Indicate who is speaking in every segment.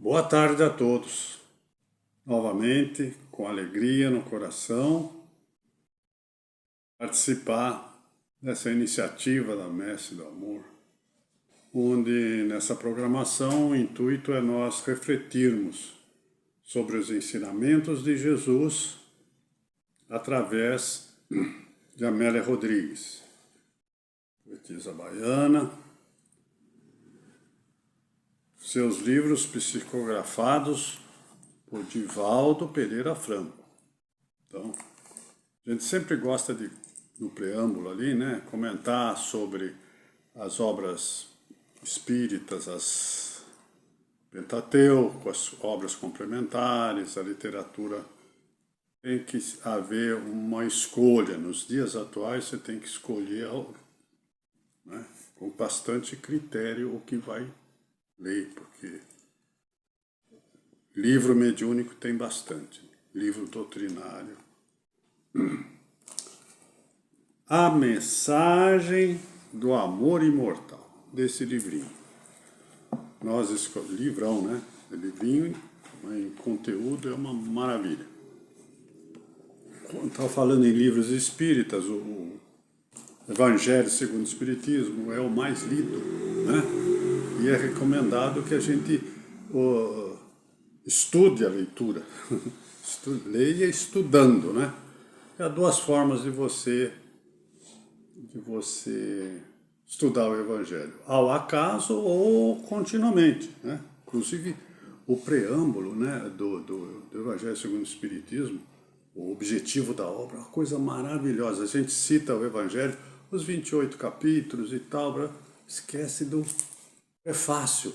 Speaker 1: Boa tarde a todos. Novamente, com alegria no coração, participar dessa iniciativa da Messe do Amor, onde nessa programação o intuito é nós refletirmos sobre os ensinamentos de Jesus através de Amélia Rodrigues, poetisa baiana, seus livros psicografados por Divaldo Pereira Franco. Então, a gente sempre gosta de, no preâmbulo ali, né, comentar sobre as obras espíritas, as Pentateuco, as obras complementares, a literatura. Tem que haver uma escolha. Nos dias atuais você tem que escolher algo, né, com bastante critério o que vai ler, porque livro mediúnico tem bastante, livro doutrinário. A Mensagem do Amor Imortal, desse livrinho. Nós escolhemos, livrão, né? Livrinho em conteúdo é uma maravilha. Quando estava falando em livros espíritas, o Evangelho segundo o Espiritismo é o mais lido, né? E é recomendado que a gente estude a leitura, leia estudando, né? Há duas formas de você estudar o Evangelho, ao acaso ou continuamente, né? Inclusive o preâmbulo, né, do Evangelho segundo o Espiritismo, o objetivo da obra, uma coisa maravilhosa. A gente cita o Evangelho, os 28 capítulos e tal, esquece do prefácio.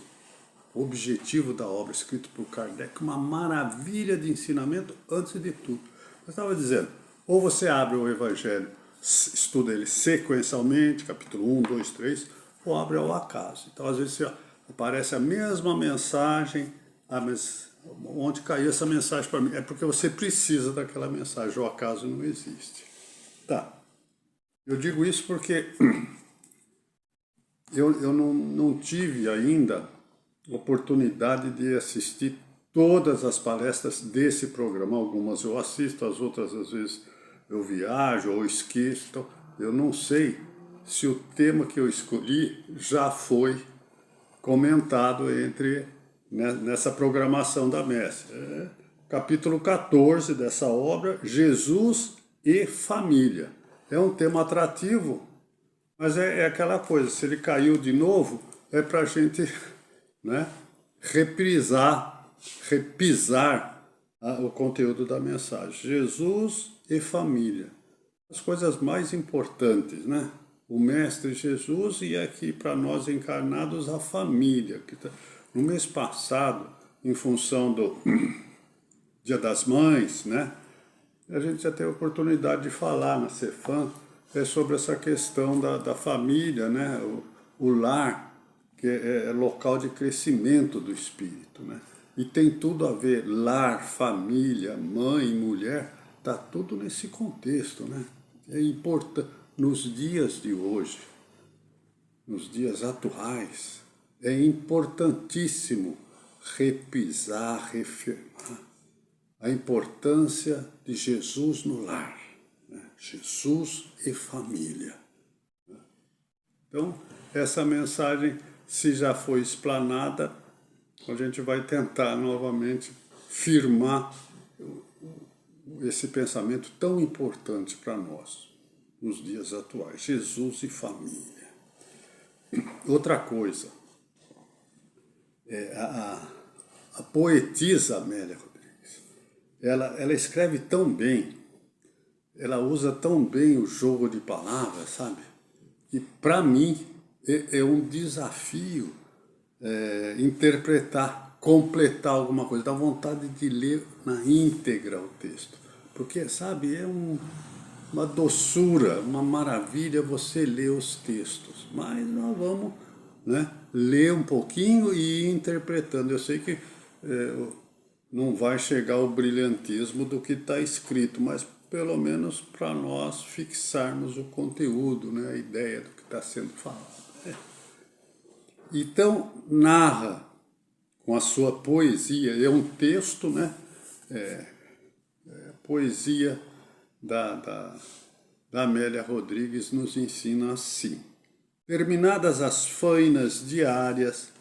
Speaker 1: O objetivo da obra, escrito por Kardec, uma maravilha de ensinamento antes de tudo. Eu estava dizendo, ou você abre o Evangelho, estuda ele sequencialmente, capítulo 1, 2, 3, ou abre ao acaso. Então, às vezes, aparece a mesma mensagem, mas onde caiu essa mensagem para mim? É porque você precisa daquela mensagem, o acaso não existe. Tá. Eu digo isso porque eu não tive ainda oportunidade de assistir todas as palestras desse programa. Algumas eu assisto, as outras às vezes eu viajo ou esqueço. Então, eu não sei se o tema que eu escolhi já foi comentado nessa programação da Messe. Capítulo 14 dessa obra, Jesus e Família. É um tema atrativo, mas é aquela coisa, se ele caiu de novo, é para a gente, né, repisar o conteúdo da mensagem. Jesus e família. As coisas mais importantes, né? O Mestre Jesus e aqui para nós encarnados a família. No mês passado, em função do Dia das Mães, né? A gente já teve a oportunidade de falar na Cefam sobre essa questão da família, né? O lar, que é local de crescimento do espírito, né? E tem tudo a ver, lar, família, mãe, mulher, está tudo nesse contexto, né? É importante, nos dias de hoje, nos dias atuais, é importantíssimo repisar, reafirmar a importância de Jesus no lar, né? Jesus e família. Então, essa mensagem, se já foi explanada, a gente vai tentar novamente firmar esse pensamento tão importante para nós, nos dias atuais, Jesus e família. Outra coisa, a poetisa Amélia Rodrigues, ela escreve tão bem, ela usa tão bem o jogo de palavras, sabe? Que para mim é um desafio interpretar, completar alguma coisa, dá vontade de ler na íntegra o texto, porque, sabe, é uma doçura, uma maravilha você ler os textos, mas nós vamos, né, ler um pouquinho e ir interpretando. Eu sei que não vai chegar ao brilhantismo do que está escrito, mas pelo menos para nós fixarmos o conteúdo, né, a ideia do que está sendo falado. Então, narra com a sua poesia. É um texto, né? Poesia da Amélia Rodrigues nos ensina assim. Terminadas as fainas diárias,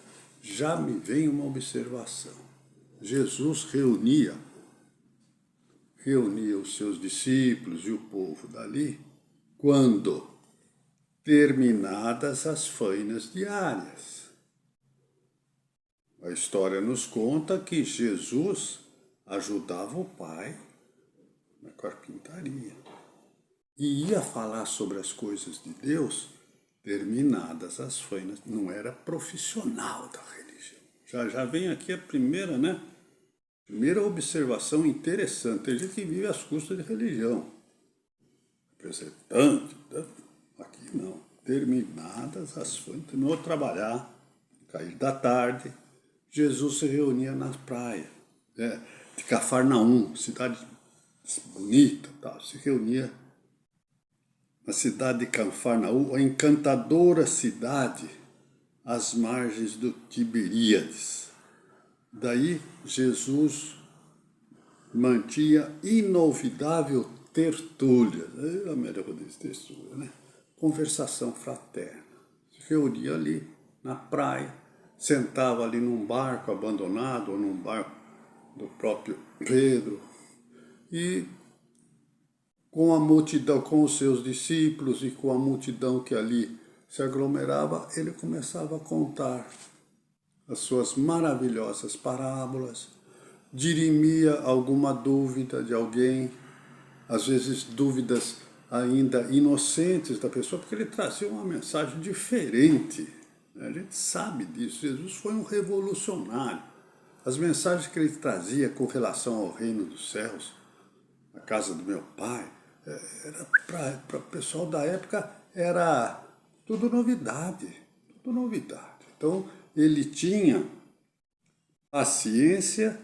Speaker 1: já me vem uma observação. Jesus reunia os seus discípulos e o povo dali quando terminadas as fainas diárias. A história nos conta que Jesus ajudava o Pai na carpintaria e ia falar sobre as coisas de Deus terminadas as fainas. Não era profissional da religião. Já vem aqui a primeira, né? Primeira observação interessante. Tem gente que vive às custas de religião. Representante, aqui não. Terminadas as fainas. Terminou de trabalhar, cair da tarde, Jesus se reunia na praia, de Cafarnaum, cidade bonita, tal, se reunia na cidade de Cafarnaum, a encantadora cidade às margens do Tiberíades. Daí Jesus mantinha inolvidável tertúlia, a Amélia Rodrigues tertúlia, né? Conversação fraterna. Se reunia ali na praia, sentava ali num barco abandonado ou num barco do próprio Pedro e com a multidão, com os seus discípulos e com a multidão que ali se aglomerava, ele começava a contar as suas maravilhosas parábolas, dirimia alguma dúvida de alguém, às vezes dúvidas ainda inocentes da pessoa, porque ele trazia uma mensagem diferente. A gente sabe disso. Jesus foi um revolucionário. As mensagens que ele trazia com relação ao reino dos céus, a casa do meu pai, era para o pessoal da época, era tudo novidade, tudo novidade. Então, ele tinha paciência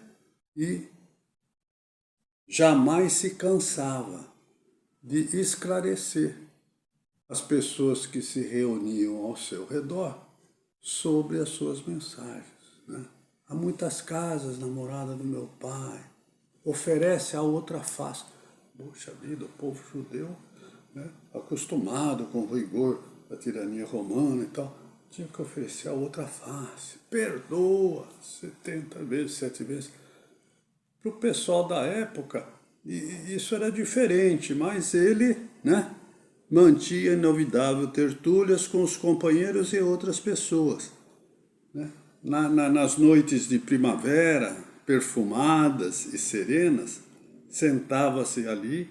Speaker 1: e jamais se cansava de esclarecer as pessoas que se reuniam ao seu redor sobre as suas mensagens, né? Há muitas casas na morada do meu pai, oferece a outra face. Poxa vida, o povo judeu, né, acostumado com o rigor da tirania romana e tal, tinha que oferecer a outra face. Perdoa 70 vezes, 7 vezes. Para o pessoal da época, isso era diferente, mas ele, né, mantinha inovidável tertúlias com os companheiros e outras pessoas, né? Nas noites de primavera, perfumadas e serenas, sentava-se ali,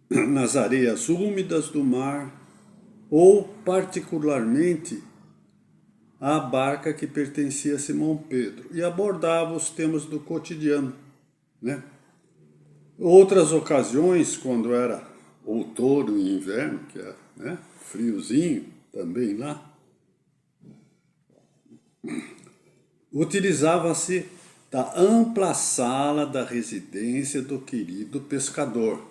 Speaker 1: nas areias úmidas do mar, ou particularmente à barca que pertencia a Simão Pedro, e abordava os temas do cotidiano, né? Outras ocasiões, quando era outono e inverno, que é, né, friozinho também lá, utilizava-se da ampla sala da residência do querido pescador.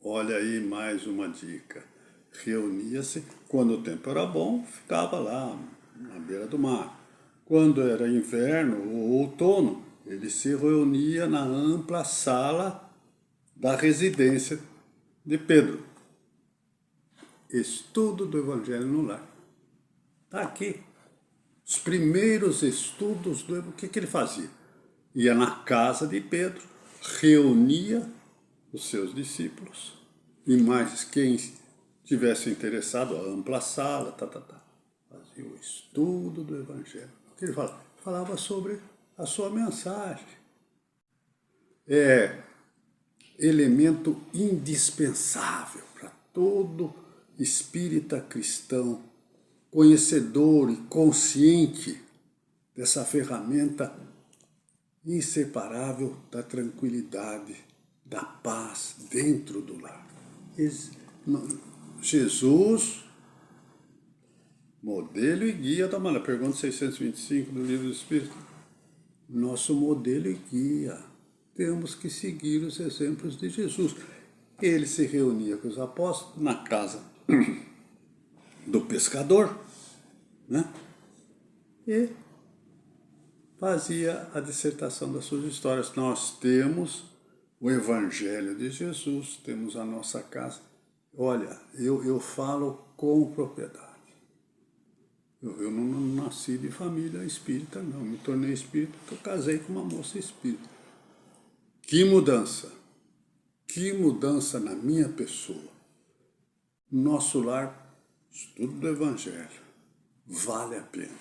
Speaker 1: Olha aí mais uma dica. Reunia-se, quando o tempo era bom, ficava lá na beira do mar. Quando era inverno ou outono, ele se reunia na ampla sala da residência de Pedro. Estudo do Evangelho no Lar. Está aqui. Os primeiros estudos do Evangelho. O que ele fazia? Ia na casa de Pedro, reunia os seus discípulos e mais quem tivesse interessado, a ampla sala, fazia o estudo do Evangelho. O que ele falava? Falava sobre a sua mensagem. É elemento indispensável para todo espírita cristão, conhecedor e consciente dessa ferramenta inseparável da tranquilidade, da paz dentro do lar. Jesus, modelo e guia da Maria. Pergunta 625 do Livro do Espírito. Nosso modelo e guia. Temos que seguir os exemplos de Jesus. Ele se reunia com os apóstolos na casa do pescador, né? E fazia a dissertação das suas histórias. Nós temos o Evangelho de Jesus, temos a nossa casa. Olha, eu falo com propriedade. Eu não nasci de família espírita, não. Me tornei espírita porque eu casei com uma moça espírita. Que mudança! Que mudança na minha pessoa. Nosso lar, estudo do Evangelho. Vale a pena.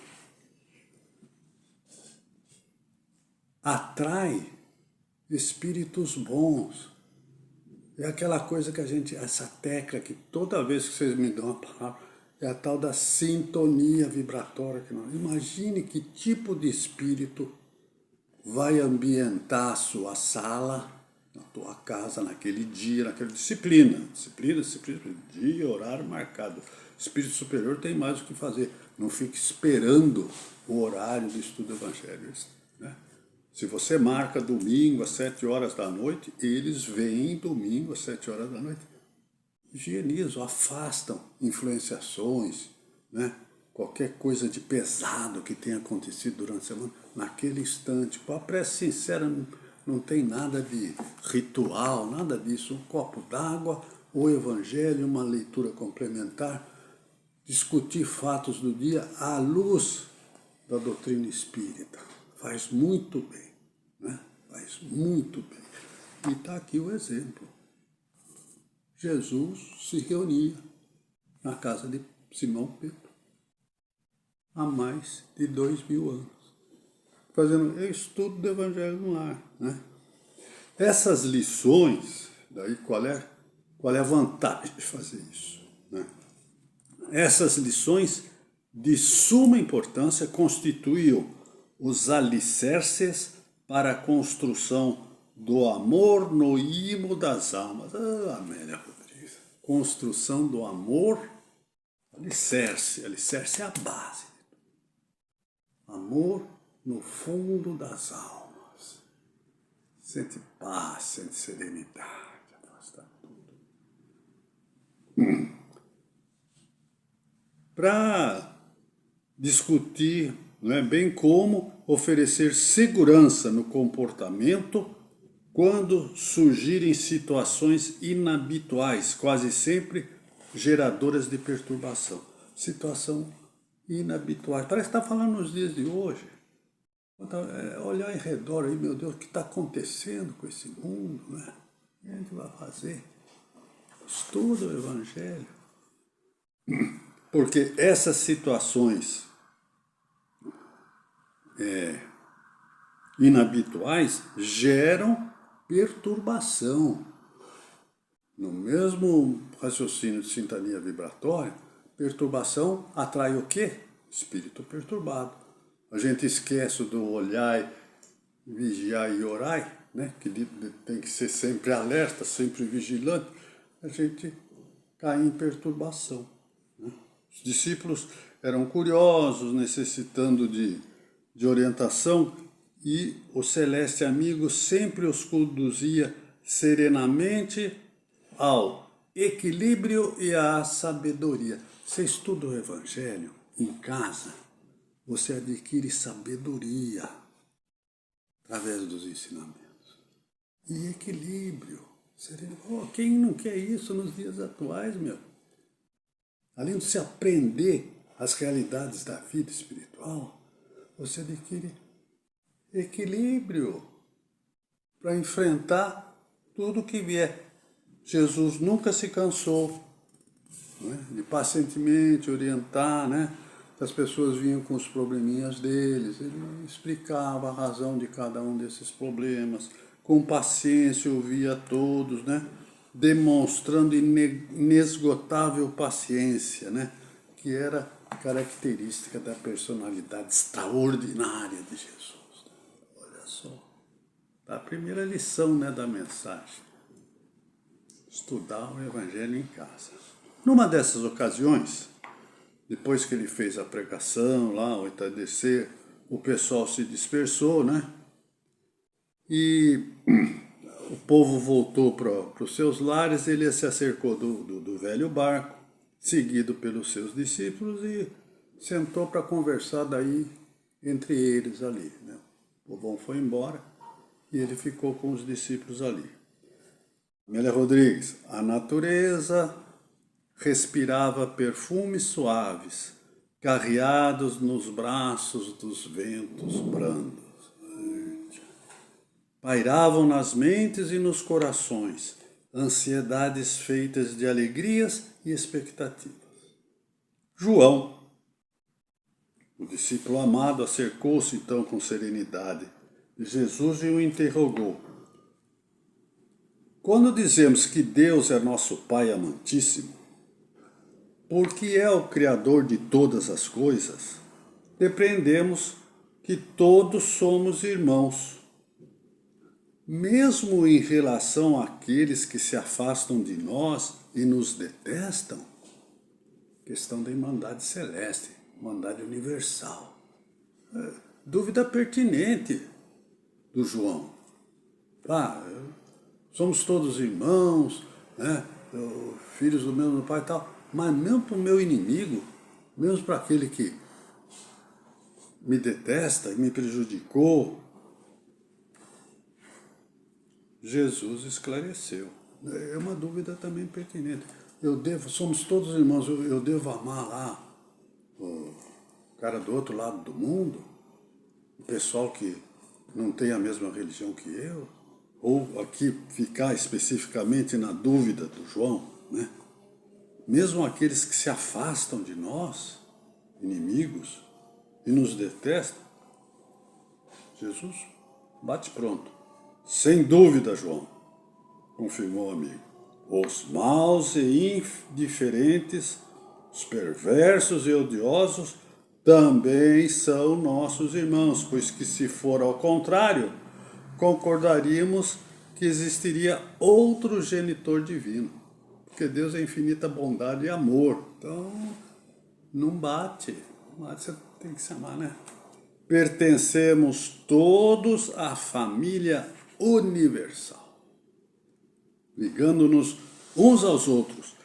Speaker 1: Atrai espíritos bons. É aquela coisa que a gente, essa tecla que toda vez que vocês me dão a palavra, é a tal da sintonia vibratória. Imagine que tipo de espírito vai ambientar a sua sala, na tua casa, naquele dia, naquela disciplina, dia, horário marcado. Espírito superior tem mais o que fazer. Não fique esperando o horário do estudo do Evangelho. Né? Se você marca domingo às 7 horas da noite, eles vêm domingo às 7 horas da noite. Higienizam, afastam influenciações, né? Qualquer coisa de pesado que tenha acontecido durante a semana, naquele instante. Com a prece sincera, não tem nada de ritual, nada disso. Um copo d'água, o Evangelho, uma leitura complementar, discutir fatos do dia à luz da doutrina espírita. Faz muito bem, né? Faz muito bem. E está aqui o exemplo. Jesus se reunia na casa de Simão Pedro há mais de 2000 anos, fazendo estudo do Evangelho no lar. Né? Essas lições, daí qual é a vantagem de fazer isso? Né? Essas lições de suma importância constituíam os alicerces para a construção do amor no imo das almas. Amélia Rodrigues. Construção do amor, alicerce. Alicerce é a base. Amor no fundo das almas. Sente paz, sente serenidade. Afasta tudo. Para discutir, não é, bem como oferecer segurança no comportamento quando surgirem situações inabituais, quase sempre geradoras de perturbação. Situação inabituais. Parece que está falando nos dias de hoje. Olhar em redor aí, meu Deus, o que está acontecendo com esse mundo, né? O que a gente vai fazer? Estuda o Evangelho. Porque essas situações inabituais geram perturbação. No mesmo raciocínio de sintonia vibratória, perturbação atrai o quê? Espírito perturbado. A gente esquece do olhar, vigiar e orar, né? Que tem que ser sempre alerta, sempre vigilante. A gente cai em perturbação. Né? Os discípulos eram curiosos, necessitando de orientação, e o celeste amigo sempre os conduzia serenamente ao equilíbrio e à sabedoria. Você estuda o Evangelho em casa, você adquire sabedoria através dos ensinamentos. E equilíbrio. Quem não quer isso nos dias atuais, meu? Além de se aprender as realidades da vida espiritual, você adquire equilíbrio para enfrentar tudo que vier. Jesus nunca se cansou, né, de pacientemente orientar, né? As pessoas vinham com os probleminhas deles, ele explicava a razão de cada um desses problemas, com paciência ouvia todos, né? Demonstrando inesgotável paciência, né? Que era característica da personalidade extraordinária de Jesus. Olha só, a primeira lição, né, da mensagem: estudar o Evangelho em casa. Numa dessas ocasiões, depois que ele fez a pregação lá, ao entardecer, o pessoal se dispersou, né? E o povo voltou para os seus lares. Ele se acercou do velho barco, seguido pelos seus discípulos, e sentou para conversar daí entre eles ali, né? O povão foi embora e ele ficou com os discípulos ali. Amélia Rodrigues, a natureza respirava perfumes suaves, carreados nos braços dos ventos brandos. Pairavam nas mentes e nos corações ansiedades feitas de alegrias e expectativas. João, o discípulo amado, acercou-se então com serenidade de Jesus e o interrogou. Quando dizemos que Deus é nosso Pai amantíssimo, porque é o Criador de todas as coisas, depreendemos que todos somos irmãos, mesmo em relação àqueles que se afastam de nós e nos detestam. Questão da Irmandade Celeste, Irmandade Universal. Dúvida pertinente do João. Somos todos irmãos, né? Filhos do mesmo pai e tal, mas mesmo para o meu inimigo, mesmo para aquele que me detesta e me prejudicou, Jesus esclareceu. É uma dúvida também pertinente. Somos todos irmãos, eu devo amar lá o cara do outro lado do mundo, o pessoal que não tem a mesma religião que eu, ou aqui ficar especificamente na dúvida do João, né? Mesmo aqueles que se afastam de nós, inimigos, e nos detestam, Jesus bate pronto. Sem dúvida, João, confirmou o amigo. Os maus e indiferentes, os perversos e odiosos, também são nossos irmãos, pois que se for ao contrário, concordaríamos que existiria outro genitor divino. Porque Deus é infinita bondade e amor. Então, não bate. Você tem que se amar, né? Pertencemos todos à família universal, ligando-nos uns aos outros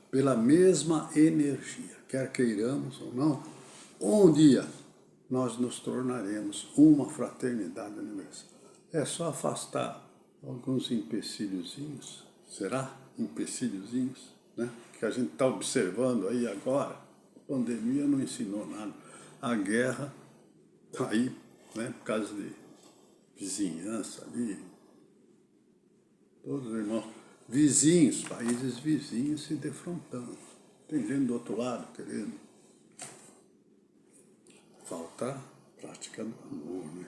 Speaker 1: pela mesma energia. Quer queiramos ou não, um dia nós nos tornaremos uma fraternidade universal. É só afastar alguns empecilhozinhos, será? Empecilhozinhos, né? Que a gente está observando aí agora. A pandemia não ensinou nada. A guerra está aí, né? Por causa de vizinhança ali. Todos os irmãos, vizinhos, países vizinhos se defrontando. Tem gente do outro lado querendo. Falta prática do amor, né?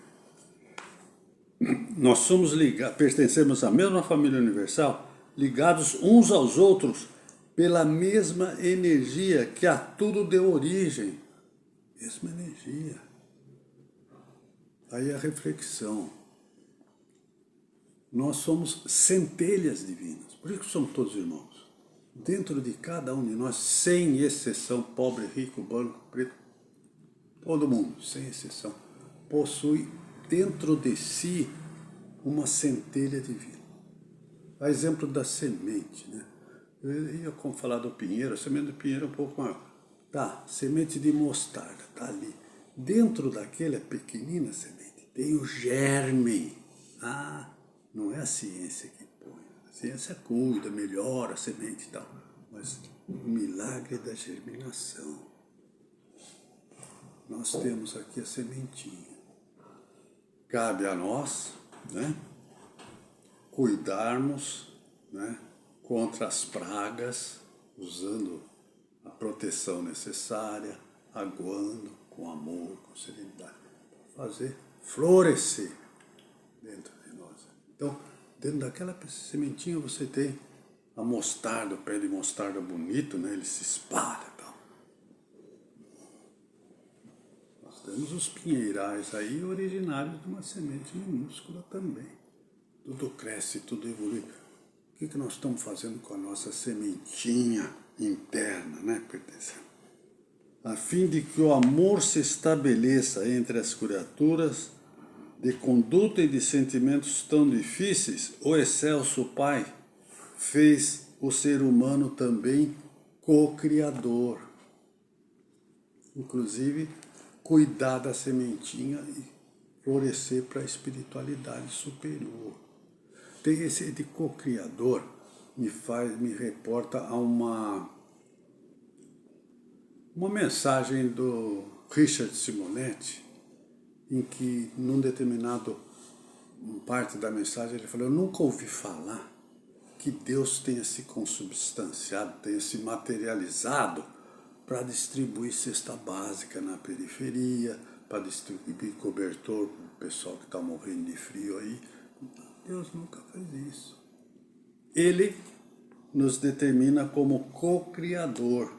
Speaker 1: Nós somos ligados, pertencemos à mesma família universal, ligados uns aos outros pela mesma energia que a tudo deu origem. Mesma energia. Aí a reflexão. Nós somos centelhas divinas, por isso que somos todos irmãos. Dentro de cada um de nós, sem exceção, pobre, rico, branco, preto, todo mundo, sem exceção, possui dentro de si uma centelha divina. A exemplo da semente, né? Eu ia falar do pinheiro, a semente do pinheiro é um pouco maior. Tá, semente de mostarda, tá ali. Dentro daquela pequenina semente tem o germe. Não é a ciência que põe. A ciência cuida, melhora a semente e tal. Mas o milagre da germinação. Nós temos aqui a sementinha. Cabe a nós, né, cuidarmos, né, contra as pragas, usando a proteção necessária, aguando com amor, com serenidade, para fazer florescer dentro de nós. Então, dentro daquela sementinha você tem a mostarda, o pé de mostarda bonito, né, ele se espalha. Temos os pinheirais aí, originários de uma semente minúscula também. Tudo cresce, tudo evolui. O que nós estamos fazendo com a nossa sementinha interna, né, pertencendo? A fim de que o amor se estabeleça entre as criaturas, de conduta e de sentimentos tão difíceis, o excelso Pai fez o ser humano também co-criador. Inclusive, cuidar da sementinha e florescer para a espiritualidade superior. Tem esse de co-criador, me reporta a uma mensagem do Richard Simonetti, em que, num determinado parte da mensagem, ele falou: eu nunca ouvi falar que Deus tenha se consubstanciado, tenha se materializado para distribuir cesta básica na periferia, para distribuir cobertor para o pessoal que está morrendo de frio aí. Deus nunca fez isso. Ele nos determina como co-criador,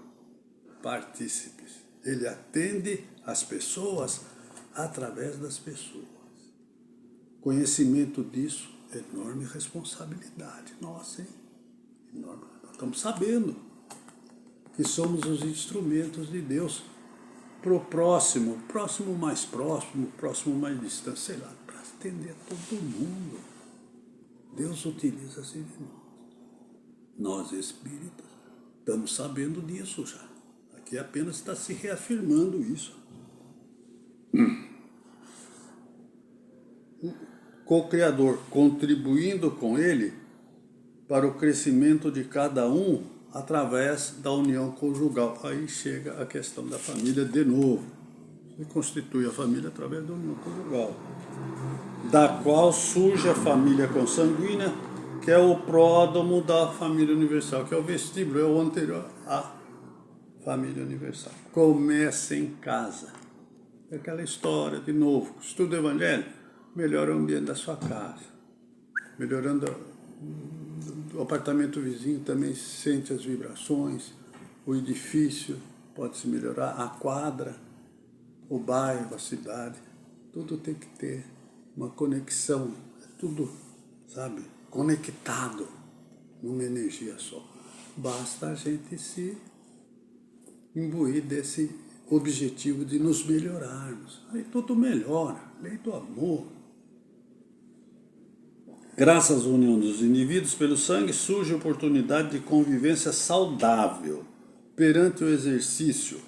Speaker 1: partícipes. Ele atende as pessoas através das pessoas. Conhecimento disso é enorme responsabilidade. Nossa, hein? Enorme. Nós estamos sabendo que somos os instrumentos de Deus para o próximo mais próximo, próximo mais distante, sei lá, para atender a todo mundo. Deus utiliza-se de nós. Nós, espíritas, estamos sabendo disso já. Aqui apenas está se reafirmando isso. O co-criador contribuindo com ele para o crescimento de cada um através da união conjugal. Aí chega a questão da família de novo. Se constitui a família através da união conjugal, da qual surge a família consanguínea, que é o pródomo da família universal, que é o vestíbulo, é o anterior à família universal. Começa em casa. É aquela história, de novo, estuda o evangelho, melhora o ambiente da sua casa. Melhorando o apartamento vizinho, também sente as vibrações, o edifício pode se melhorar, a quadra, o bairro, a cidade, tudo tem que ter uma conexão, é tudo, sabe, conectado numa energia só. Basta a gente se imbuir desse objetivo de nos melhorarmos. Aí tudo melhora, lei do amor. Graças à união dos indivíduos pelo sangue, surge a oportunidade de convivência saudável perante o exercício,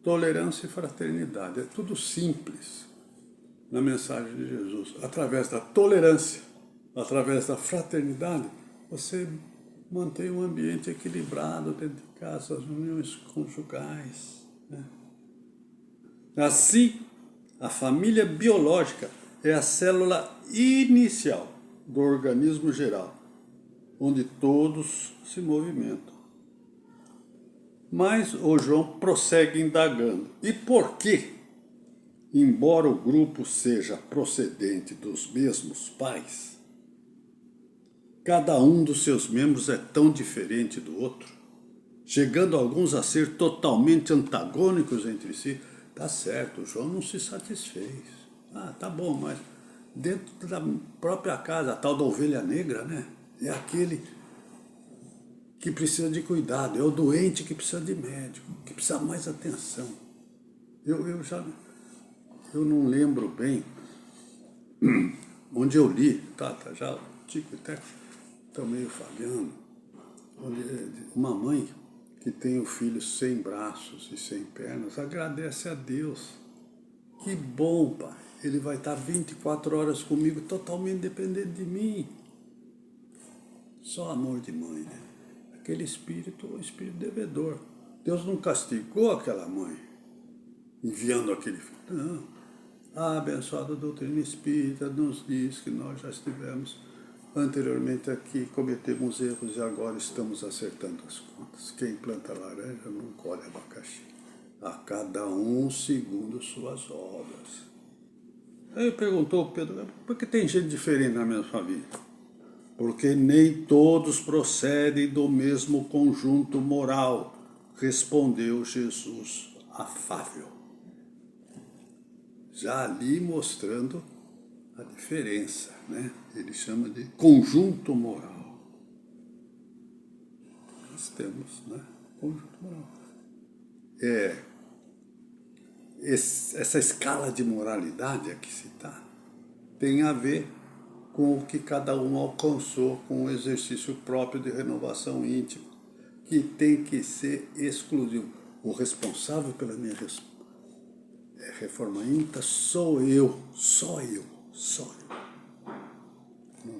Speaker 1: tolerância e fraternidade. É tudo simples na mensagem de Jesus. Através da tolerância, através da fraternidade, você mantém um ambiente equilibrado dentro de casa, as uniões conjugais, né? Assim, a família biológica é a célula inicial do organismo geral, onde todos se movimentam. Mas o João prossegue indagando. E por que, embora o grupo seja procedente dos mesmos pais, cada um dos seus membros é tão diferente do outro, chegando alguns a ser totalmente antagônicos entre si? Tá certo, o João não se satisfez. Ah, tá bom, mas dentro da própria casa, a tal da ovelha negra, né? É aquele que precisa de cuidado, é o doente que precisa de médico, que precisa mais atenção. Eu não lembro bem onde eu li, tá já o tico até estou meio falhando, onde uma mãe que tem o filho sem braços e sem pernas agradece a Deus. Que bom, pai, ele vai estar 24 horas comigo, totalmente dependente de mim. Só amor de mãe, né? Aquele espírito, o espírito devedor. Deus não castigou aquela mãe enviando aquele filho. Não. A abençoada doutrina espírita nos diz que nós já estivemos anteriormente aqui, cometemos erros e agora estamos acertando as contas. Quem planta laranja não colhe abacaxi. A cada um segundo suas obras. Aí perguntou o Pedro: por que tem gente diferente na mesma família? Porque nem todos procedem do mesmo conjunto moral, respondeu Jesus afável. Já ali mostrando a diferença, né? Ele chama de conjunto moral. Nós temos, né? Conjunto moral. Essa escala de moralidade aqui se está tem a ver com o que cada um alcançou com o exercício próprio de renovação íntima, que tem que ser exclusivo. O responsável pela minha Reforma íntima sou eu, só eu, só eu.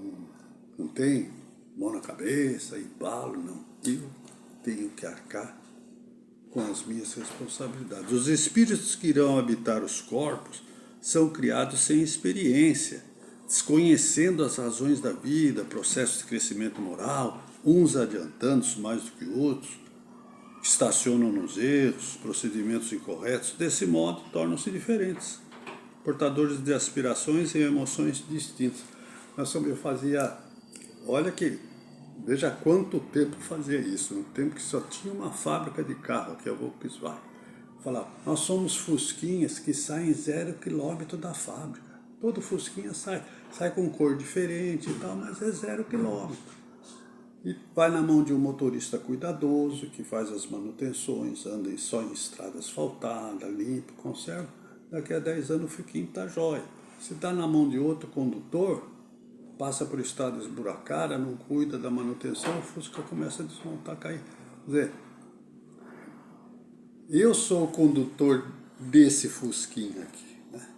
Speaker 1: Não tem mão na cabeça e balo, não. Eu tenho que arcar com as minhas responsabilidades. Os espíritos que irão habitar os corpos são criados sem experiência, desconhecendo as razões da vida, processos de crescimento moral, uns adiantando-se mais do que outros, estacionam nos erros, procedimentos incorretos, desse modo tornam-se diferentes, portadores de aspirações e emoções distintas. Eu fazia, olha que, veja quanto tempo fazia isso, no tempo que só tinha uma fábrica de carro, que é a Volkswagen. Falava, nós somos fusquinhas que saem 0 km da fábrica. Todo fusquinha sai com cor diferente e tal, mas é 0 km. E vai na mão de um motorista cuidadoso, que faz as manutenções, anda só em estrada asfaltada, limpo, conserva. Daqui a 10 anos o fusquinha está jóia. Se dá na mão de outro condutor, passa por estrada esburacada, não cuida da manutenção, o Fusca começa a desmontar, cair. Quer dizer, eu sou o condutor desse Fusquinha aqui, né?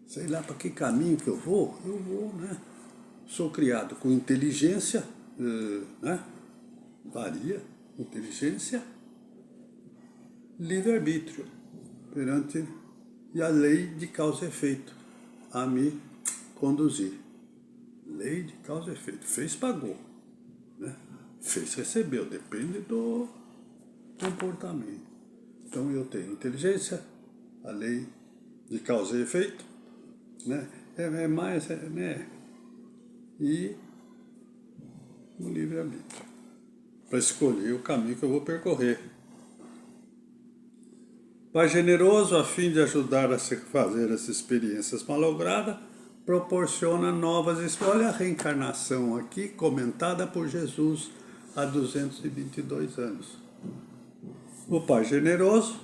Speaker 1: Sei lá para que caminho que eu vou, né? Sou criado com inteligência, né? Varia, inteligência, livre-arbítrio, perante e a lei de causa e efeito, a me conduzir. Lei de causa e efeito. Fez, pagou. Né? Fez, recebeu. Depende do comportamento. Então eu tenho inteligência, a lei de causa e efeito, né? Né? E o livre-arbítrio. Para escolher o caminho que eu vou percorrer. Pai generoso, a fim de ajudar a se fazer as experiências malogradas, proporciona novas experiências. Olha a reencarnação aqui, comentada por Jesus há 222 anos. O Pai generoso,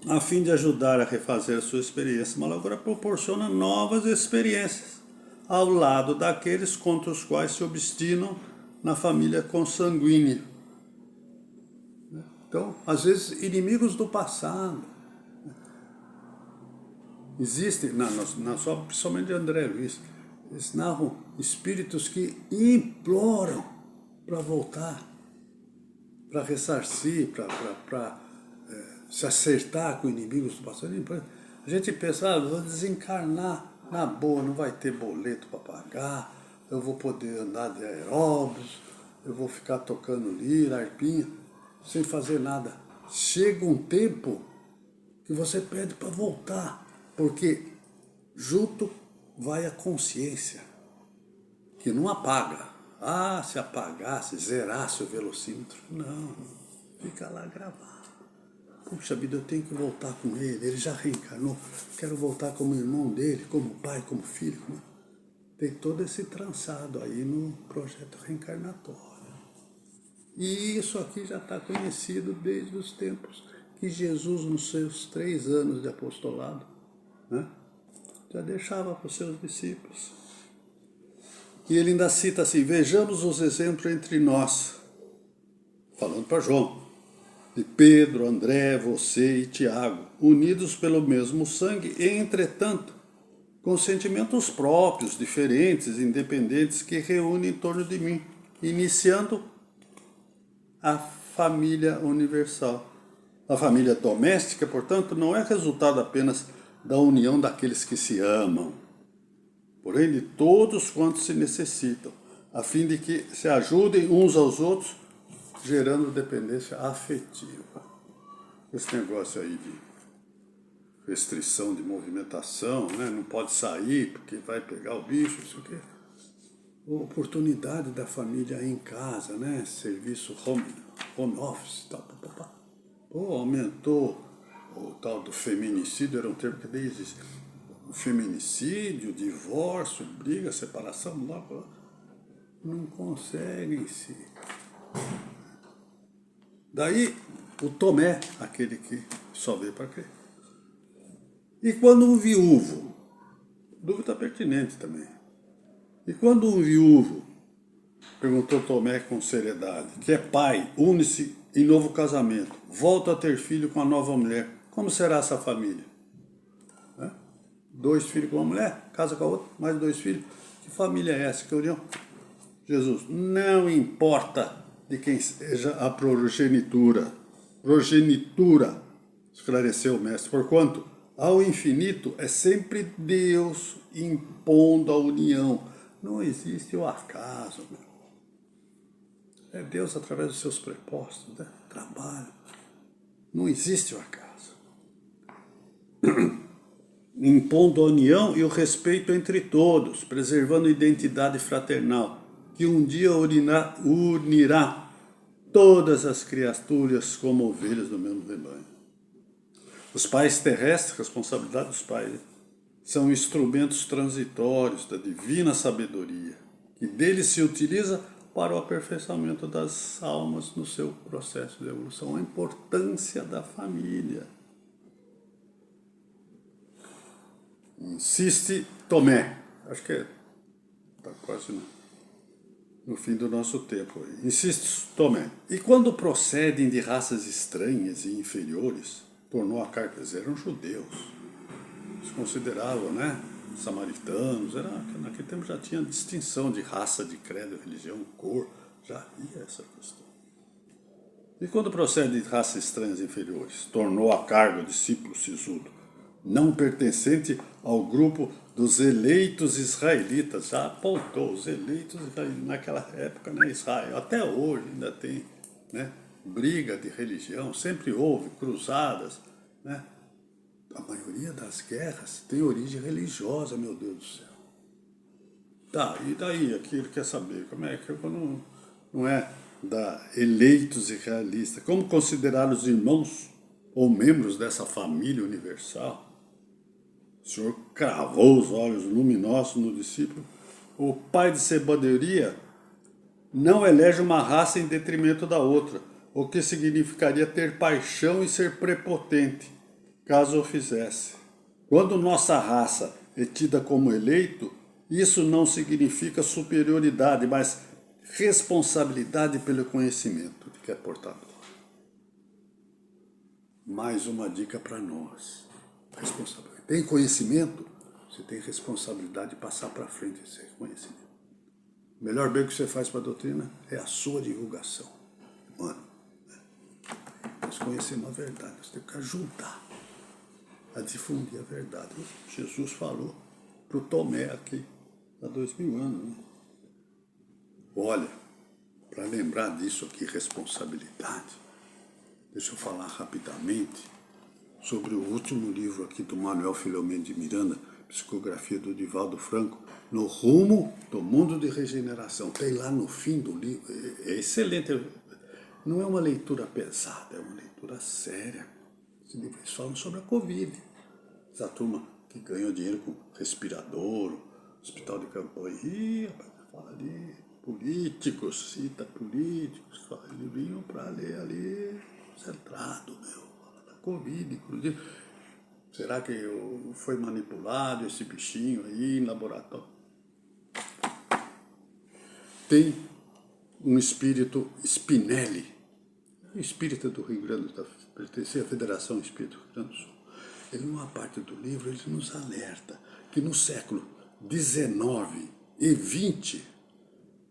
Speaker 1: a fim de ajudar a refazer a sua experiência malograda, proporciona novas experiências, ao lado daqueles contra os quais se obstinam na família consanguínea. Então, às vezes, inimigos do passado. Existem, principalmente de André Luiz, eles narram espíritos que imploram para voltar, para ressarcir, para se acertar com inimigos do passado. A gente pensa, vou desencarnar na boa, não vai ter boleto para pagar, eu vou poder andar de aeróbus, eu vou ficar tocando lira, arpinha, sem fazer nada. Chega um tempo que você pede para voltar, porque junto vai a consciência, que não apaga. Ah, se apagasse, zerasse o velocímetro. Não, fica lá gravado. Puxa vida, eu tenho que voltar com ele já reencarnou, quero voltar como irmão dele, como pai, como filho. Tem todo esse trançado aí no projeto reencarnatório. E isso aqui já está conhecido desde os tempos que Jesus, nos seus 3 anos de apostolado, né, já deixava para os seus discípulos. E ele ainda cita assim, vejamos os exemplos entre nós, falando para João, de Pedro, André, você e Tiago, unidos pelo mesmo sangue, e, entretanto, com sentimentos próprios, diferentes, independentes, que reúnem em torno de mim, iniciando a família universal. A família doméstica, portanto, não é resultado apenas da união daqueles que se amam, porém de todos quantos se necessitam, a fim de que se ajudem uns aos outros, gerando dependência afetiva. Esse negócio aí de restrição de movimentação, né? Não pode sair porque vai pegar o bicho, isso aqui. Oportunidade da família em casa, né? Serviço home office, tal, aumentou o tal do feminicídio, era um termo que daí existe. O feminicídio, divórcio, briga, separação, não conseguem se. Daí o Tomé, aquele que só veio para crer. E quando um viúvo, dúvida pertinente também, e quando um viúvo, perguntou Tomé com seriedade, que é pai, une-se em novo casamento, volta a ter filho com a nova mulher, como será essa família? 2 filhos com uma mulher, casa com a outra, mais 2 filhos. Que família é essa? Que união? Jesus, não importa de quem seja a progenitura, esclareceu o mestre, porquanto ao infinito é sempre Deus impondo a união. Não existe o acaso, meu. É Deus através dos seus prepostos, né? Trabalho. Não existe o acaso. Impondo a união e o respeito entre todos, preservando a identidade fraternal, que um dia unirá todas as criaturas como ovelhas do mesmo rebanho. Os pais terrestres, responsabilidade dos pais, são instrumentos transitórios da divina sabedoria, que deles se utiliza para o aperfeiçoamento das almas no seu processo de evolução. A importância da família. Insiste Tomé. Acho que está quase no fim do nosso tempo. Insiste Tomé. E quando procedem de raças estranhas e inferiores, tornou a carga, eram judeus. Se consideravam, né? Samaritanos, naquele tempo já tinha distinção de raça, de credo, religião, cor, já havia essa questão. E quando procede de raças estranhas e inferiores, tornou a cargo o discípulo sisudo, não pertencente ao grupo dos eleitos israelitas, já apontou os eleitos naquela época, né, Israel, até hoje ainda tem, né, briga de religião, sempre houve cruzadas, né? A maioria das guerras tem origem religiosa, meu Deus do céu. Tá, e daí aqui ele quer saber como é que não é da eleitos israelitas, como considerar os irmãos ou membros dessa família universal? O Senhor cravou os olhos luminosos no discípulo. O pai de sabedoria não elege uma raça em detrimento da outra, o que significaria ter paixão e ser prepotente, caso o fizesse. Quando nossa raça é tida como eleito, isso não significa superioridade, mas responsabilidade pelo conhecimento de que é portador. Mais uma dica para nós. Responsabilidade. Tem conhecimento, você tem responsabilidade de passar para frente esse conhecimento. O melhor bem que você faz para a doutrina é a sua divulgação. Mano, nós conhecemos a verdade, nós temos que ajudar a difundir a verdade. Jesus falou para o Tomé aqui, há 2000 anos. Né? Olha, para lembrar disso aqui, responsabilidade, deixa eu falar rapidamente sobre o último livro aqui do Manuel Filomeno de Miranda, Psicografia do Divaldo Franco, No Rumo do Mundo de Regeneração. Tem lá no fim do livro, é excelente, não é uma leitura pesada, é uma leitura séria. Eles falam sobre a Covid. Essa turma que ganhou dinheiro com respirador, hospital de campanha, fala ali, políticos, cita políticos, eles vinham para ler ali, centrado, fala da Covid, inclusive. Será que foi manipulado esse bichinho aí em laboratório? Tem um espírito Spinelli, um espírita do Rio Grande do Sul, pertencia à Federação Espírita do Rio Grande do Sul. Ele, numa parte do livro, ele nos alerta que no século XIX e XX,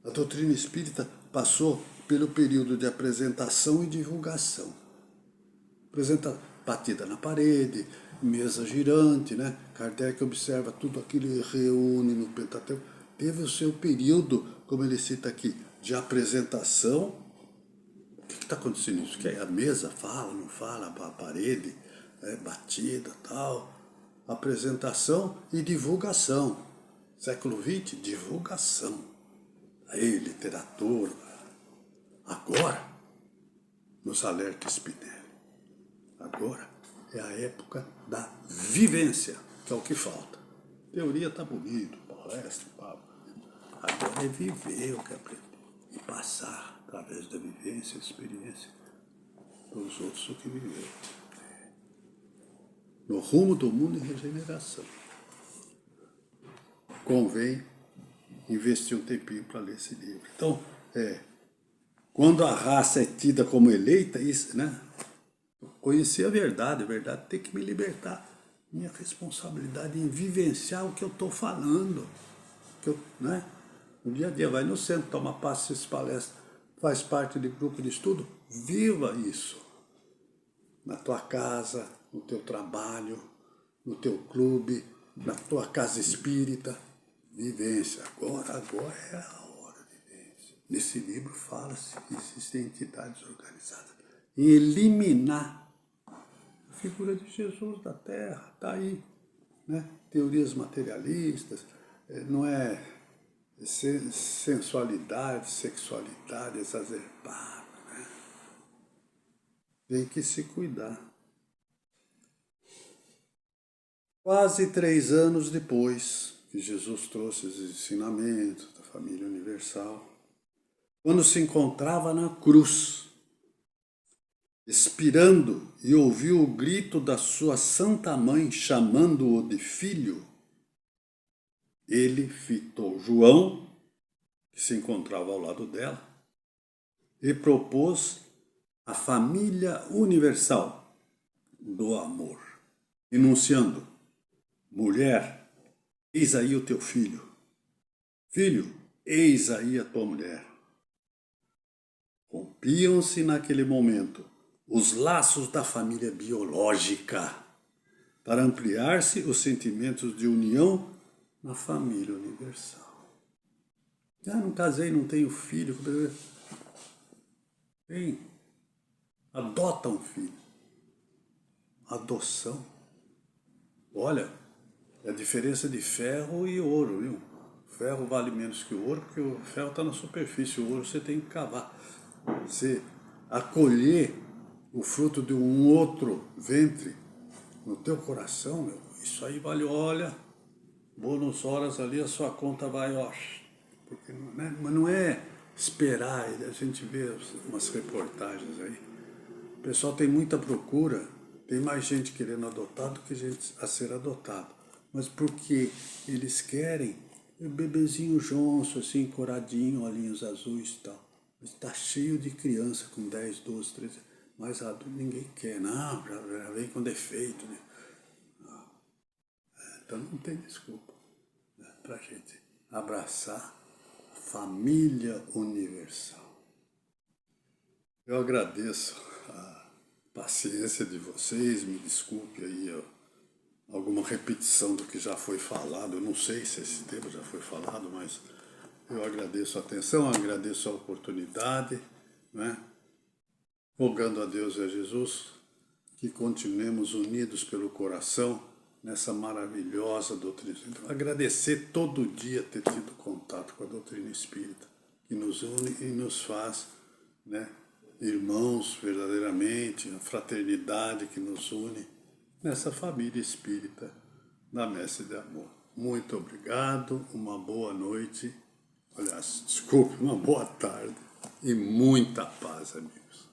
Speaker 1: a doutrina espírita passou pelo período de apresentação e divulgação. Batida na parede, mesa girante, né? Kardec observa tudo aquilo e reúne no Pentateuco. Teve o seu período, como ele cita aqui, de apresentação. O que está acontecendo isso? Que a mesa fala, não fala, a parede, batida, tal. Apresentação e divulgação. Século XX, divulgação. Aí, literatura. Agora, nos alerta Spinelli. Agora é a época da vivência, que é o que falta. Teoria está bonito, palestra, papo. Agora é viver o que aprender. E passar, através da vivência, experiência, para os outros o que viveram. No rumo do mundo em regeneração. Convém investir um tempinho para ler esse livro. Então, quando a raça é tida como eleita, isso, né? Conhecer a verdade tem que me libertar. minha responsabilidade em vivenciar o que eu estou falando. Que eu, né? No dia a dia, vai no centro, toma passe, assiste palestra, faz parte de grupo de estudo, viva isso. Na tua casa, no teu trabalho, no teu clube, na tua casa espírita, vivência. Agora é a hora de vivência. Nesse livro fala-se que existem entidades organizadas em eliminar a figura de Jesus da Terra, está aí, né? Teorias materialistas, não é sensualidade, sexualidade exacerbada, né? Tem que se cuidar. Quase 3 anos depois que Jesus trouxe os ensinamentos da família universal, quando se encontrava na cruz, expirando e ouviu o grito da sua santa mãe chamando-o de filho, ele fitou João, que se encontrava ao lado dela, e propôs a família universal do amor, enunciando: mulher, eis aí o teu filho. Filho, eis aí a tua mulher. Rompiam-se naquele momento os laços da família biológica para ampliar-se os sentimentos de união na família universal. Não casei, não tenho filho. Bem, adota um filho. Adoção. Olha, é a diferença de ferro e ouro, viu? Ferro vale menos que o ouro, porque o ferro está na superfície, o ouro você tem que cavar. Você acolher o fruto de um outro ventre no teu coração, meu, isso aí vale, olha, bônus horas ali, a sua conta vai, ó. Porque mas não é esperar, a gente vê umas reportagens aí, o pessoal tem muita procura, tem mais gente querendo adotar do que gente a ser adotado, mas porque eles querem o bebezinho jonço, assim, coradinho, olhinhos azuis e tal. Está cheio de criança com 10, 12, 13, mas adulto ninguém quer, não, já vem com defeito, né? Então não tem desculpa, né, para a gente abraçar a família universal. Eu agradeço a paciência de vocês, me desculpe aí alguma repetição do que já foi falado, eu não sei se esse tema já foi falado, mas eu agradeço a atenção, agradeço a oportunidade, né? Rogando a Deus e a Jesus que continuemos unidos pelo coração nessa maravilhosa doutrina. Agradecer todo dia ter tido contato com a doutrina espírita, que nos une e nos faz, né, irmãos verdadeiramente, a fraternidade que nos une nessa família espírita da Messe de Amor. Muito obrigado, uma boa noite, aliás, desculpe, uma boa tarde e muita paz, amigos.